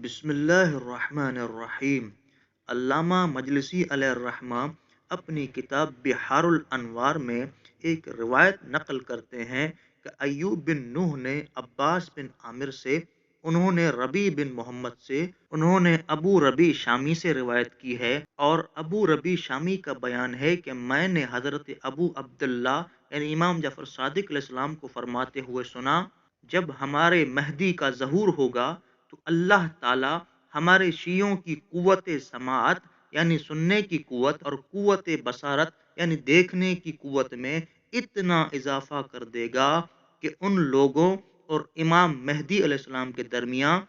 بسم اللہ الرحمن الرحیم۔ علامہ مجلسی علیہ الرحمہ اپنی کتاب بحار الانوار میں ایک روایت نقل کرتے ہیں کہ ایوب بن نوح نے عباس بن عامر سے، انہوں نے ربیع بن محمد سے، انہوں نے ابو ربیع شامی سے روایت کی ہے، اور ابو ربیع شامی کا بیان ہے کہ میں نے حضرت ابو عبداللہ یعنی امام جعفر صادق علیہ السلام کو فرماتے ہوئے سنا، جب ہمارے مہدی کا ظہور ہوگا تو اللہ تعالی ہمارے شیعوں کی قوت سماعت یعنی سننے کی قوت اور قوت بصارت یعنی دیکھنے کی قوت میں اتنا اضافہ کر دے گا کہ ان لوگوں اور امام مہدی علیہ السلام کے درمیان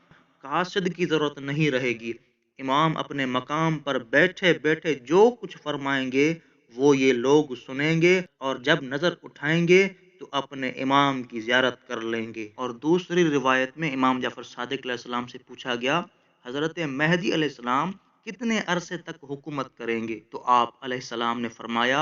قاصد کی ضرورت نہیں رہے گی۔ امام اپنے مقام پر بیٹھے بیٹھے جو کچھ فرمائیں گے وہ یہ لوگ سنیں گے، اور جب نظر اٹھائیں گے تو اپنے امام کی زیارت کر لیں گے۔ اور دوسری روایت میں امام جعفر صادق علیہ السلام سے پوچھا گیا، حضرت مہدی علیہ السلام کتنے عرصے تک حکومت کریں گے؟ تو آپ علیہ السلام نے فرمایا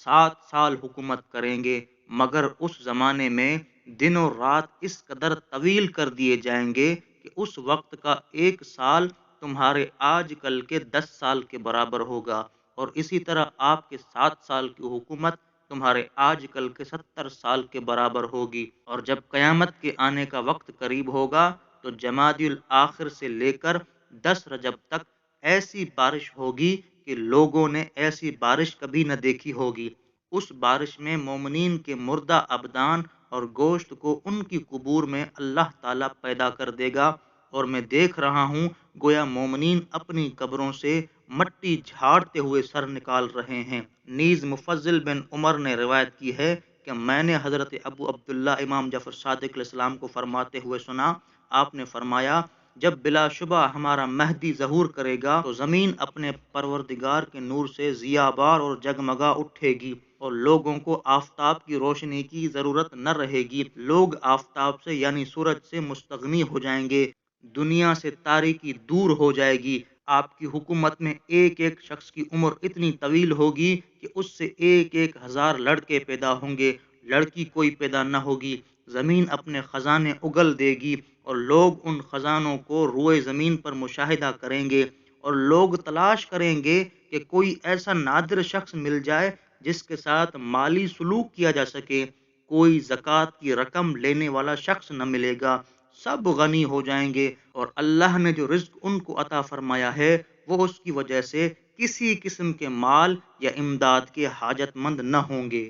7 سال حکومت کریں گے، مگر اس زمانے میں دن اور رات اس قدر طویل کر دیے جائیں گے کہ اس وقت کا 1 سال تمہارے آج کل کے 10 سال کے برابر ہوگا، اور اسی طرح آپ کے 7 سال کی حکومت تمہارے آج کل کے 70 سال کے برابر ہوگی۔ اور جب قیامت کے آنے کا وقت قریب ہوگا تو جمادی الاخر سے لے کر 10 رجب تک ایسی بارش ہوگی کہ لوگوں نے ایسی بارش کبھی نہ دیکھی ہوگی۔ اس بارش میں مومنین کے مردہ ابدان اور گوشت کو ان کی قبور میں اللہ تعالیٰ پیدا کر دے گا، اور میں دیکھ رہا ہوں گویا مومنین اپنی قبروں سے مٹی جھاڑتے ہوئے سر نکال رہے ہیں۔ نیز مفضل بن عمر نے روایت کی ہے کہ میں نے حضرت ابو عبداللہ امام جعفر صادق علیہ السلام کو فرماتے ہوئے سنا، آپ نے فرمایا جب بلا شبہ ہمارا مہدی ظہور کرے گا تو زمین اپنے پروردگار کے نور سے ضیاء بار اور جگمگا اٹھے گی، اور لوگوں کو آفتاب کی روشنی کی ضرورت نہ رہے گی، لوگ آفتاب سے یعنی سورج سے مستغنی ہو جائیں گے، دنیا سے تاریکی دور ہو جائے گی۔ آپ کی حکومت میں ایک ایک شخص کی عمر اتنی طویل ہوگی کہ اس سے 1,000 لڑکے پیدا ہوں گے، لڑکی کوئی پیدا نہ ہوگی۔ زمین اپنے خزانے اگل دے گی، اور لوگ ان خزانوں کو روئے زمین پر مشاہدہ کریں گے، اور لوگ تلاش کریں گے کہ کوئی ایسا نادر شخص مل جائے جس کے ساتھ مالی سلوک کیا جا سکے، کوئی زکوٰۃ کی رقم لینے والا شخص نہ ملے گا، سب غنی ہو جائیں گے، اور اللہ نے جو رزق ان کو عطا فرمایا ہے وہ اس کی وجہ سے کسی قسم کے مال یا امداد کے حاجت مند نہ ہوں گے۔